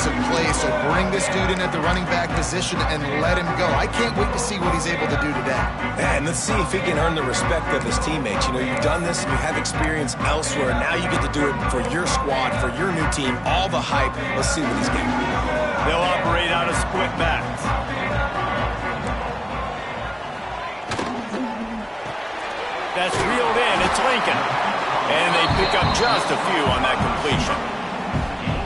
explosive play, so bring this dude in at the running back position and let him go. I can't wait to see what he's able to do today. And let's see if he can earn the respect of his teammates. You know, you've done this, you have experience elsewhere. Now you get to do it for your squad, for your new team, all the hype. Let's see what he's getting. They'll operate out of split backs. That's reeled in. It's Lincoln. And they pick up just a few on that completion.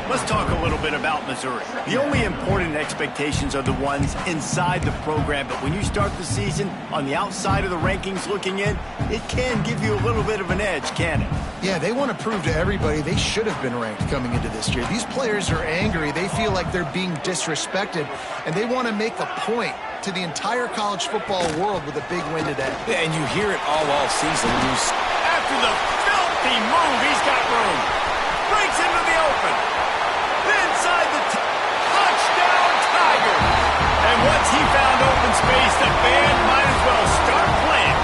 Let's talk a little bit about Missouri. The only important expectations are the ones inside the program, but when you start the season on the outside of the rankings looking in, it can give you a little bit of an edge, can it? Yeah, they want to prove to everybody they should have been ranked coming into this year. These players are angry. They feel like they're being disrespected, and they want to make a point to the entire college football world with a big win today. Yeah, and you hear it all season. After the filthy move, he's got room. Breaks into the open. Inside the touchdown, Tiger. And once he found open space, the band might as well start playing.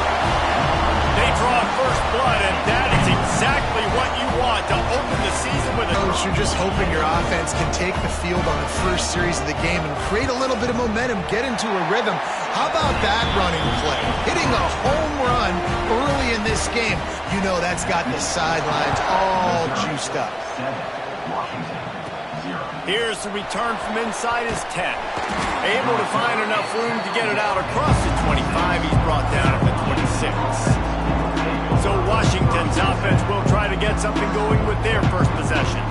They draw first blood, and that is exactly what you want to open the season with. Coach, you're just hoping your offense can take the field on the first series of the game and create a little bit of momentum, get into a rhythm. How about that running play? Hitting a home run early in this game. You know that's got the sidelines all juiced up. Here's the return from inside his 10. Able to find enough room to get it out across the 25. He's brought down at the 26. So Washington's offense will try to get something going with their first possession.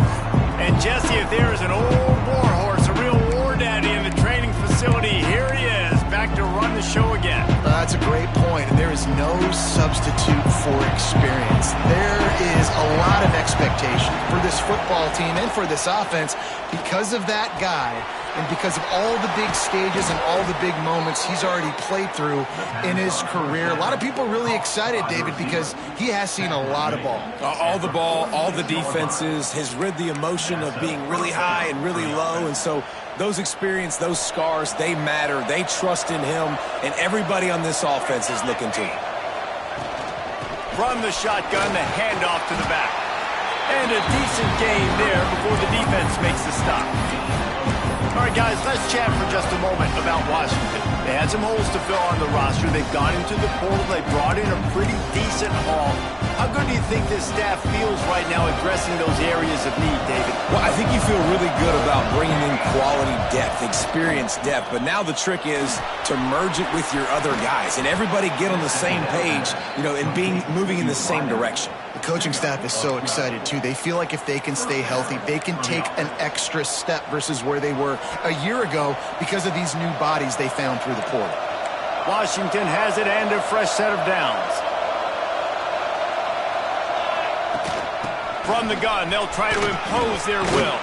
And Jesse, if there is an old war horse, a real war daddy in the training facility, here he is, back to run the show again. That's a great point, and there is no substitute for experience. There is a lot of expectation for this football team and for this offense because of that guy and because of all the big stages and all the big moments he's already played through in his career. A lot of people are really excited, David, because he has seen a lot of ball. All the ball, all the defenses, has rid the emotion of being really high and really low, and so those experience, those scars, they matter. They trust in him, and everybody on this offense is looking to him. From the shotgun, the handoff to the back. And a decent gain there before the defense makes the stop. All right, guys, let's chat for just a moment about Washington. They had some holes to fill on the roster. They've gone into the portal. They brought in a pretty decent haul. How good do you think this staff feels right now addressing those areas of need, David? Well, I think you feel really good about bringing in quality depth, experience depth. But now the trick is to merge it with your other guys and everybody get on the same page, you know, and moving in the same direction. The coaching staff is so excited, too. They feel like if they can stay healthy, they can take an extra step versus where they were a year ago because of these new bodies they found through the portal. Washington has it and a fresh set of downs. From the gun, they'll try to impose their will.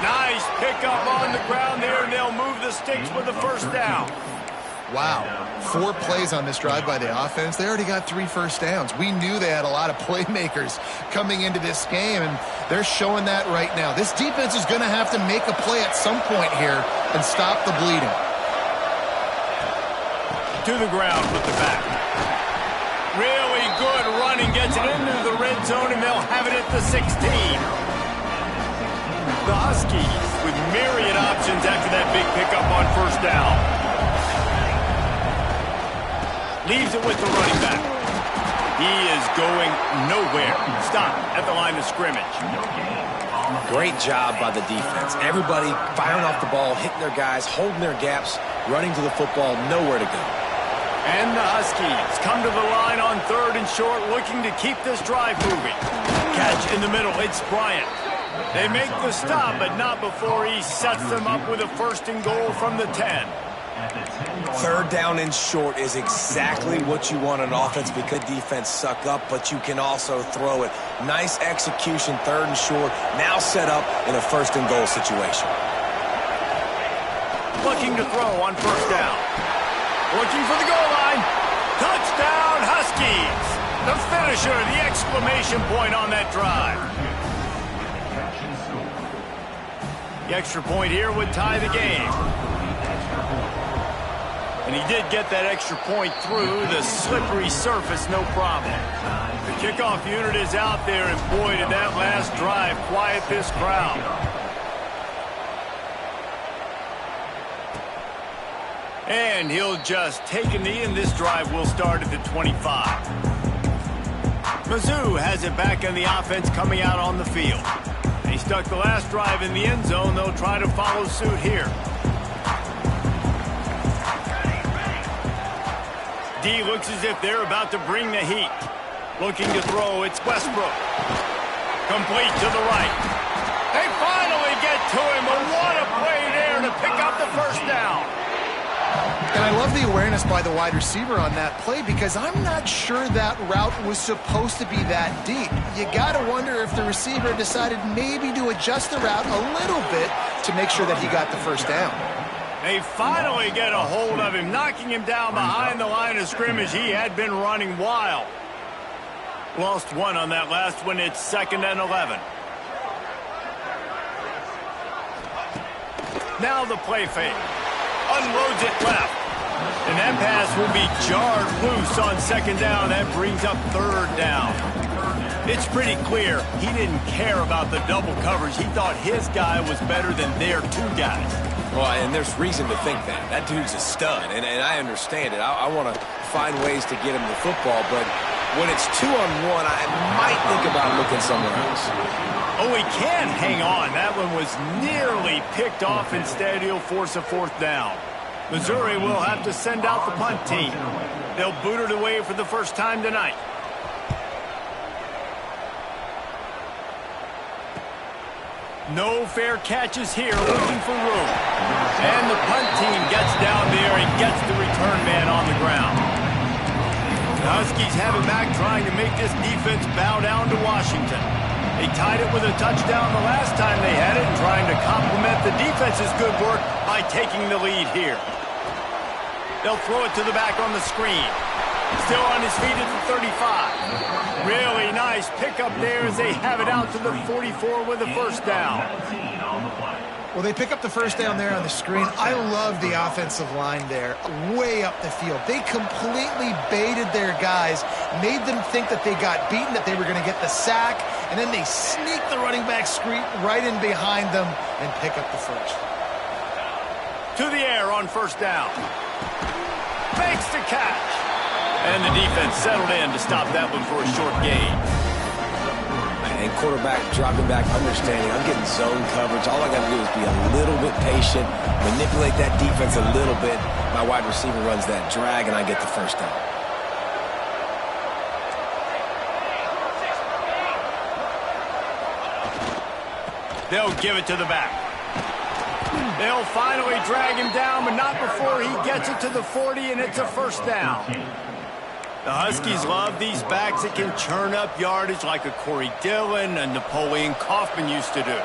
Nice pickup on the ground there, and they'll move the sticks with the first down. Wow, 4 plays on this drive by the offense. They already got 3 first downs. We knew they had a lot of playmakers coming into this game, and they're showing that right now. This defense is going to have to make a play at some point here and stop the bleeding. To the ground with the back. Really good running, gets it into the red zone, and they'll have it at the 16. The Huskies with myriad options after that big pickup on first down. Leaves it with the running back. He is going nowhere. Stop at the line of scrimmage. Great job by the defense. Everybody firing off the ball, hitting their guys, holding their gaps, running to the football, nowhere to go. And the Huskies come to the line on 3rd and short, looking to keep this drive moving. Catch in the middle, it's Bryant. They make the stop, but not before he sets them up with a 1st and goal from the 10. 3rd down and short is exactly what you want on offense because defense suck up, but you can also throw it. Nice execution, 3rd and short, now set up in a 1st and goal situation. Looking to throw on 1st down. Looking for the goal line. Touchdown, Huskies. The finisher, the exclamation point on that drive. The extra point here would tie the game. And he did get that extra point through the slippery surface, no problem. The kickoff unit is out there, and boy, did that last drive quiet this crowd. And he'll just take a knee, and this drive will start at the 25. Mizzou has it back on the offense coming out on the field. They stuck the last drive in the end zone. They'll try to follow suit here. D looks as if they're about to bring the heat. Looking to throw, it's Westbrook. Complete to the right. They finally get to him, but what a play there to pick up the first down. And I love the awareness by the wide receiver on that play because I'm not sure that route was supposed to be that deep. You got to wonder if the receiver decided maybe to adjust the route a little bit to make sure that he got the first down. They finally get a hold of him, knocking him down behind the line of scrimmage. He had been running wild. Lost one on that last one. It's 2nd and 11. Now the play fake. Unloads it left. And that pass will be jarred loose on 2nd down. That brings up 3rd down. It's pretty clear he didn't care about the double coverage. He thought his guy was better than their 2 guys. Well, and there's reason to think that. That dude's a stud, and I understand it. I want to find ways to get him the football, but when it's 2-on-1, I might think about looking somewhere else. Oh, he can hang on. That one was nearly picked off. Instead, he'll force a 4th down. Missouri will have to send out the punt team. They'll boot it away for the first time tonight. No fair catches here, looking for room. And the punt team gets down there and gets the return man on the ground. The Huskies have it back, trying to make this defense bow down to Washington. They tied it with a touchdown the last time they had it, and trying to complement the defense's good work by taking the lead here. They'll throw it to the back on the screen. Still on his feet at the 35. Really nice pickup there as they have it out to the 44 with a first down. Well, they pick up the first down there on the screen. I love the offensive line there, way up the field. They completely baited their guys, made them think that they got beaten, that they were going to get the sack, and then they sneak the running back screen right in behind them and pick up the first. To the air on first down. Fakes the catch. And the defense settled in to stop that one for a short gain. And quarterback dropping back, understanding I'm getting zone coverage. All I got to do is be a little bit patient, manipulate that defense a little bit. My wide receiver runs that drag, and I get the first down. They'll give it to the back. They'll finally drag him down, but not before he gets it to the 40, and it's a first down. The Huskies love these backs that can churn up yardage like a Corey Dillon and Napoleon Kaufman used to do.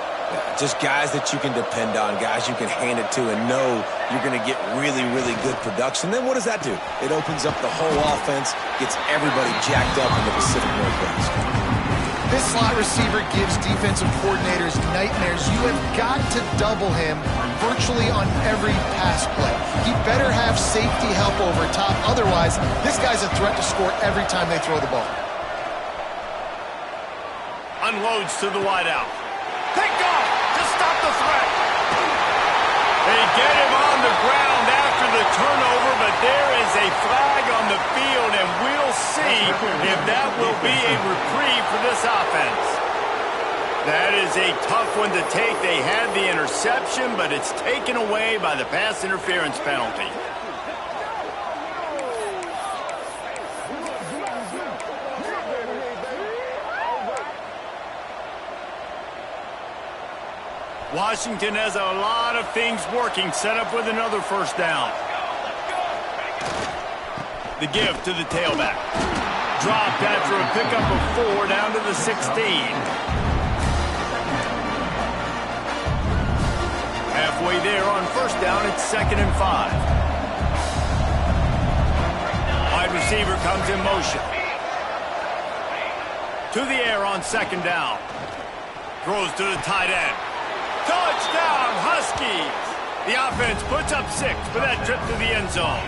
Just guys that you can depend on, guys you can hand it to and know you're going to get really, really good production. Then what does that do? It opens up the whole offense, gets everybody jacked up in the Pacific Northwest. This slot receiver gives defensive coordinators nightmares. You have got to double him virtually on every pass play. He better have safety help over top. Otherwise, this guy's a threat to score every time they throw the ball. Unloads to the wideout. Picked off to stop the threat. They get him on the ground after the turnover, but there is a flag on the field, and we'll see if that will be a reprieve for this offense. That is a tough one to take. They had the interception, but it's taken away by the pass interference penalty. Washington has a lot of things working, set up with another first down. The give to the tailback. Dropped after a pickup of 4 down to the 16. Halfway there on first down, it's 2nd and 5. Wide receiver comes in motion. To the air on 2nd down. Throws to the tight end. Touchdown, Huskies! The offense puts up 6 for that trip to the end zone.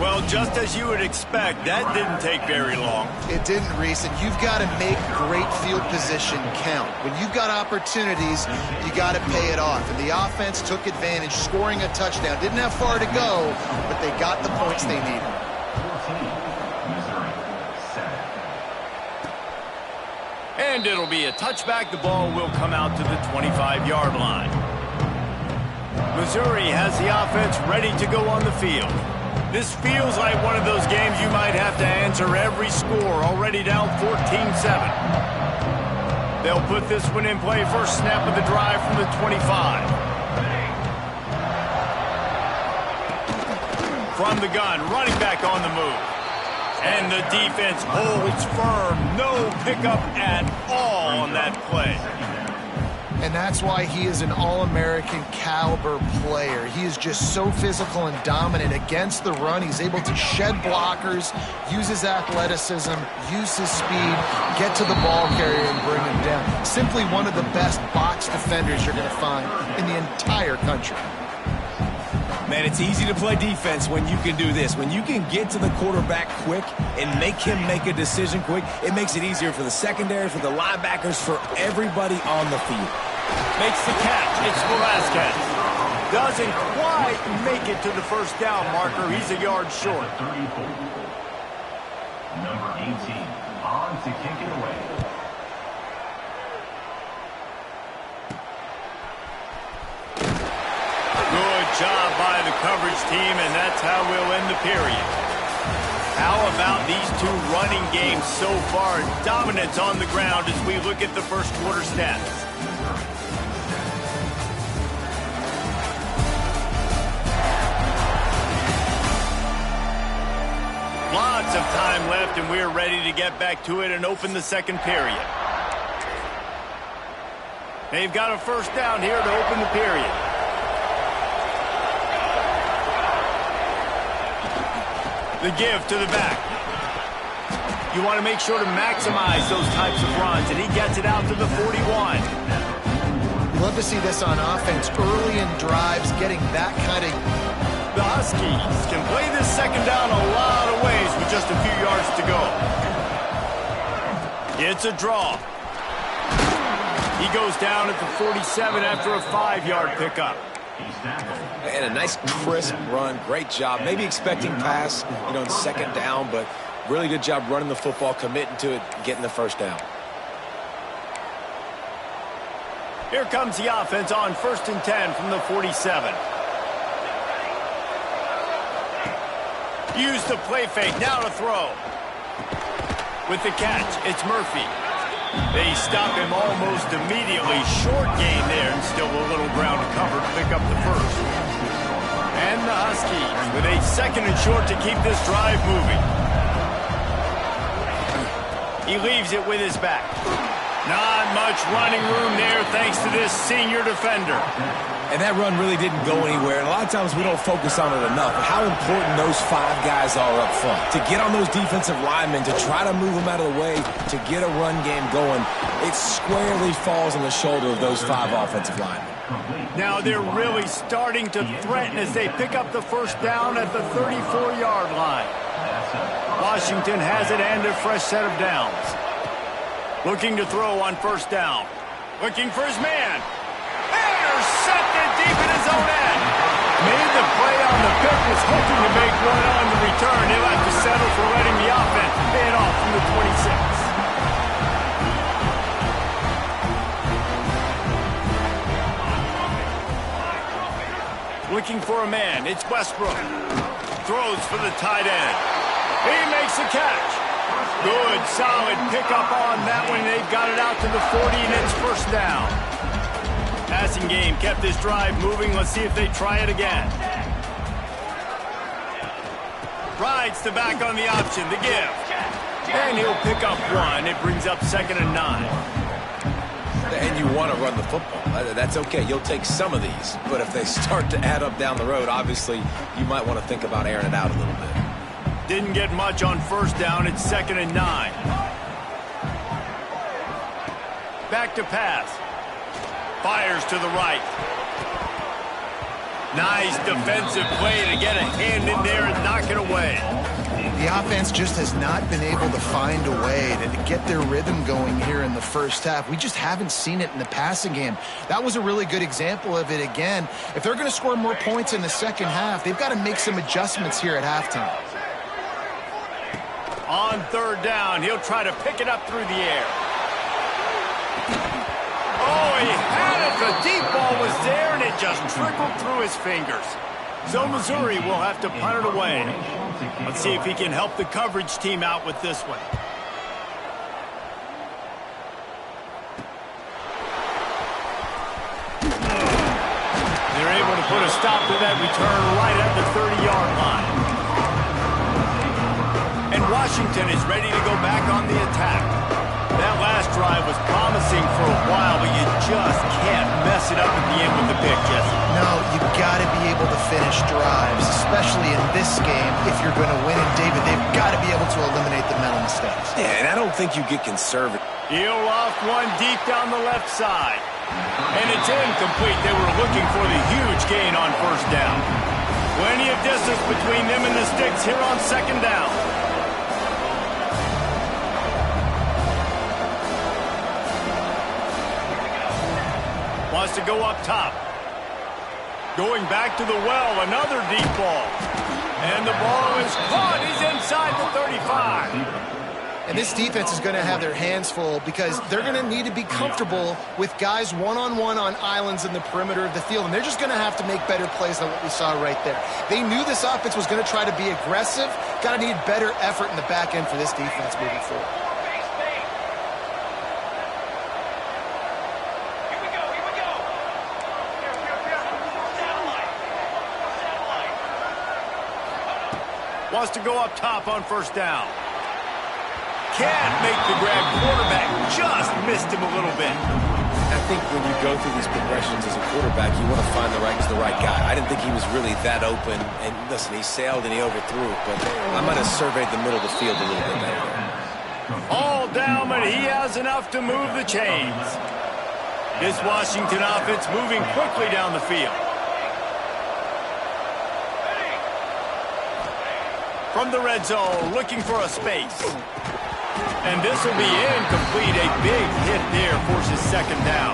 Well, just as you would expect, that didn't take very long. It didn't, Reese, and you've got to make great field position count. When you've got opportunities, you got to pay it off. And the offense took advantage, scoring a touchdown. Didn't have far to go, but they got the points they needed. And it'll be a touchback. The ball will come out to the 25-yard line. Missouri has the offense ready to go on the field. This feels like one of those games you might have to answer every score, already down 14-7. They'll put this one in play, first snap of the drive from the 25. From the gun, running back on the move. And the defense holds firm. No pickup at all on that play. And that's why he is an All-American caliber player. He is just so physical and dominant against the run. He's able to shed blockers, use his athleticism, use his speed, get to the ball carrier and bring him down. Simply one of the best box defenders you're going to find in the entire country. Man, it's easy to play defense when you can do this. When you can get to the quarterback quick and make him make a decision quick, it makes it easier for the secondary, for the linebackers, for everybody on the field. Makes the catch. It's Velasquez. Doesn't quite make it to the first down marker. He's a yard short. Number 18 on to kick it away. Good job by the coverage team, and that's how we'll end the period. How about these two running games so far? Dominance on the ground as we look at the first quarter stats. Lots of time left, and we're ready to get back to it and open the second period. They've got a first down here to open the period. The give to the back. You want to make sure to maximize those types of runs, and he gets it out to the 41. Love to see this on offense early in drives, getting that kind of... The Huskies can play this second down a lot of ways with just a few yards to go. It's a draw. He goes down at the 47 after a 5-yard pickup. And a nice crisp run. Great job. Maybe expecting pass, in second down, but really good job running the football, committing to it, getting the first down. Here comes the offense on 1st and 10 from the 47. Use the play fake, now to throw. With the catch, it's Murphy. They stop him almost immediately. Short gain there, and still a little ground to cover to pick up the first. And the Huskies with a 2nd and short to keep this drive moving. He leaves it with his back. Not much running room there thanks to this senior defender. And that run really didn't go anywhere. And a lot of times we don't focus on it enough. But how important those 5 guys are up front. To get on those defensive linemen, to try to move them out of the way, to get a run game going, it squarely falls on the shoulder of those 5 offensive linemen. Now they're really starting to threaten as they pick up the first down at the 34-yard line. Washington has it and a fresh set of downs. Looking to throw on first down. Looking for his man. Intercepted deep in his own end. Made the play on the pick, was hoping to make one on the return. He'll have to settle for letting the offense pay it off from the 26. Looking for a man. It's Westbrook. Throws for the tight end. He makes the catch. Good, solid pickup on that one. They've got it out to the 40, and it's first down. Passing game kept this drive moving. Let's see if they try it again. Rides to back on the option, the give. And he'll pick up 1. It brings up 2nd and 9. And you want to run the football. That's okay. You'll take some of these. But if they start to add up down the road, obviously you might want to think about airing it out a little bit. Didn't get much on first down. It's 2nd and 9. Back to pass. Fires to the right. Nice defensive play to get a hand in there and knock it away. The offense just has not been able to find a way to get their rhythm going here in the first half. We just haven't seen it in the passing game. That was a really good example of it again. If they're going to score more points in the second half, they've got to make some adjustments here at halftime. On third down, he'll try to pick it up through the air. Oh, he had it. The deep ball was there, and it just trickled through his fingers. So Missouri will have to punt it away. Let's see if he can help the coverage team out with this one. They're able to put a stop to that return right at the 30-yard line. And Washington is ready to go back on the attack. That last drive was promising for a while, but you just can't mess it up at the end with the pick, Jesse. No, you've got to be able to finish drives, especially in this game. If you're going to win it, David, they've got to be able to eliminate the mental mistakes. Yeah, and I don't think you get conservative. He'll off one deep down the left side. And it's incomplete. They were looking for the huge gain on first down. Plenty of distance between them and the sticks here on second down. Wants to go up top. Going back to the well, another deep ball. And the ball is caught. He's inside the 35. And this defense is going to have their hands full because they're going to need to be comfortable with guys one-on-one on islands in the perimeter of the field. And they're just going to have to make better plays than what we saw right there. They knew this offense was going to try to be aggressive. Got to need better effort in the back end for this defense moving forward. Wants to go up top on first down. Can't make the grab. Quarterback just missed him a little bit. I think when you go through these progressions as a quarterback, you want to find the right guy. I didn't think he was really that open. And listen, he sailed and he overthrew, but I might have surveyed the middle of the field a little bit better there. All down, but he has enough to move the chains. This Washington offense moving quickly down the field. From the red zone, looking for a space. And this will be incomplete. A big hit there forces second down.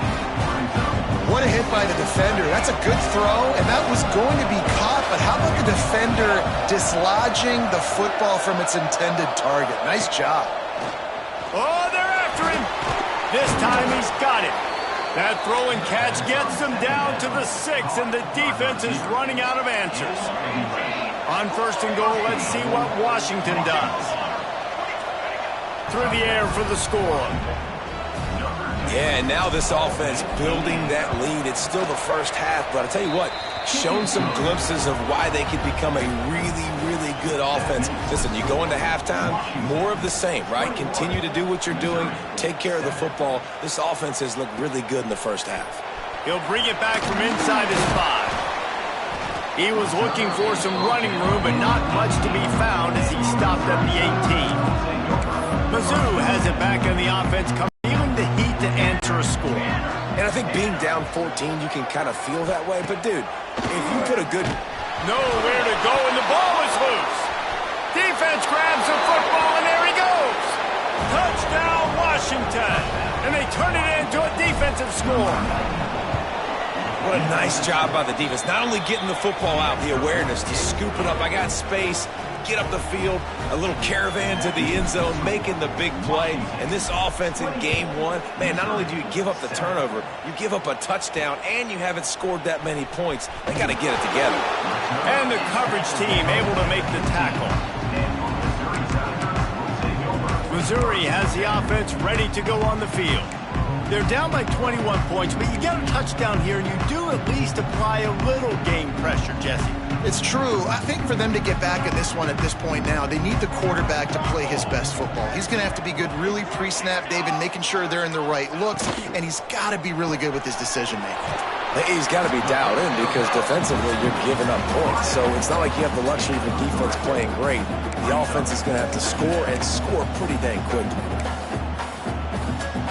What a hit by the defender. That's a good throw, and that was going to be caught, but how about the defender dislodging the football from its intended target? Nice job. Oh, they're after him. This time he's got it. That throw and catch gets them down to the 6, and the defense is running out of answers. On first and goal, let's see what Washington does. Through the air for the score. Yeah, and now this offense building that lead. It's still the first half, but I'll tell you what, shown some glimpses of why they could become a really, really good offense. Listen, you go into halftime, more of the same, right? Continue to do what you're doing, take care of the football. This offense has looked really good in the first half. He'll bring it back from inside his 5. He was looking for some running room, but not much to be found as he stopped at the 18. Mizzou has it back in the offense, feeling the heat to answer a score. And I think being down 14, you can kind of feel that way. But, dude, if you put a good... Nowhere to go, and the ball is loose. Defense grabs the football, and there he goes. Touchdown, Washington. And they turn it into a defensive score. What a nice job by the defense. Not only getting the football out, the awareness to scoop it up. I got space, get up the field, a little caravan to the end zone, making the big play. And this offense in game 1, man, not only do you give up the turnover, you give up a touchdown, and you haven't scored that many points. They got to get it together. And the coverage team able to make the tackle. Missouri has the offense ready to go on the field. They're down by 21 points, but you get a touchdown here, and you do at least apply a little game pressure, Jesse. It's true. I think for them to get back in this one at this point now, they need the quarterback to play his best football. He's going to have to be good really pre-snap, David, making sure they're in the right looks, and he's got to be really good with his decision-making. He's got to be dialed in because defensively you're giving up points. So it's not like you have the luxury of a defense playing great. The offense is going to have to score and score pretty dang quick.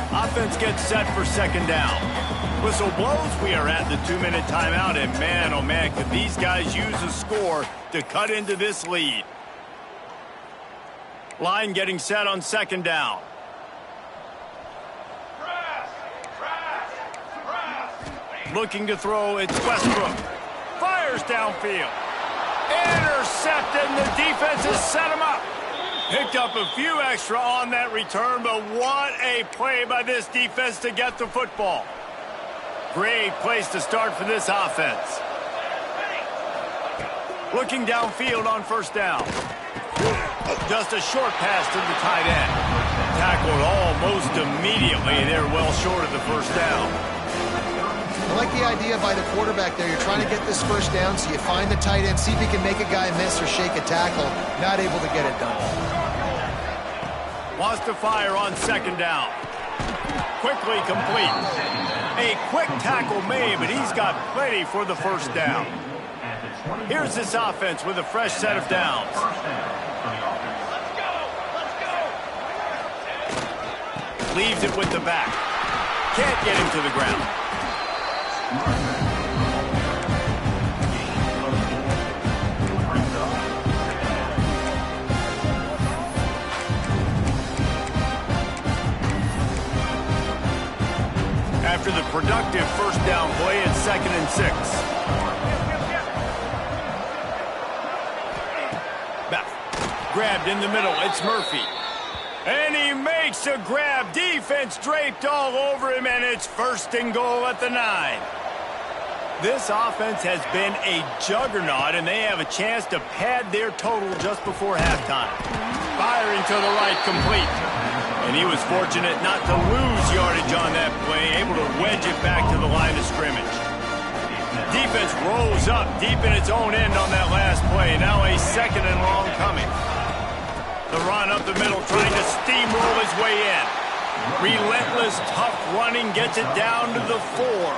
Offense gets set for second down. Whistle blows. We are at the 2-minute timeout, and man, oh man, could these guys use a score to cut into this lead. Line getting set on second down. Looking to throw, it's Westbrook. Fires downfield. Intercepted, and the defense has set him up. Picked up a few extra on that return, but what a play by this defense to get the football. Great place to start for this offense. Looking downfield on first down. Just a short pass to the tight end. Tackled almost immediately. They're well short of the first down. I like the idea by the quarterback there. You're trying to get this first down, so you find the tight end, see if he can make a guy miss or shake a tackle. Not able to get it done. Wants to fire on second down. Quickly complete. A quick tackle made, but he's got plenty for the first down. Here's this offense with a fresh set of downs. Leaves it with the back. Can't get him to the ground. After the productive first down play, it's 2nd and 6. Back. Grabbed in the middle. It's Murphy. And he makes a grab. Defense draped all over him, and it's 1st and goal at the 9. This offense has been a juggernaut, and they have a chance to pad their total just before halftime. Firing to the right, complete. And he was fortunate not to lose yardage on that play, able to wedge it back to the line of scrimmage. Defense rolls up deep in its own end on that last play. Now a 2nd and long coming. The run up the middle, trying to steamroll his way in. Relentless, tough running, gets it down to the 4.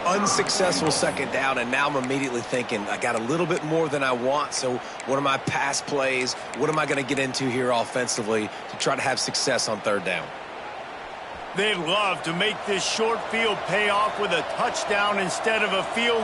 Unsuccessful second down, and now I'm immediately thinking, I got a little bit more than I want, so what are my pass plays? What am I going to get into here offensively to try to have success on 3rd down? They'd love to make this short field pay off with a touchdown instead of a field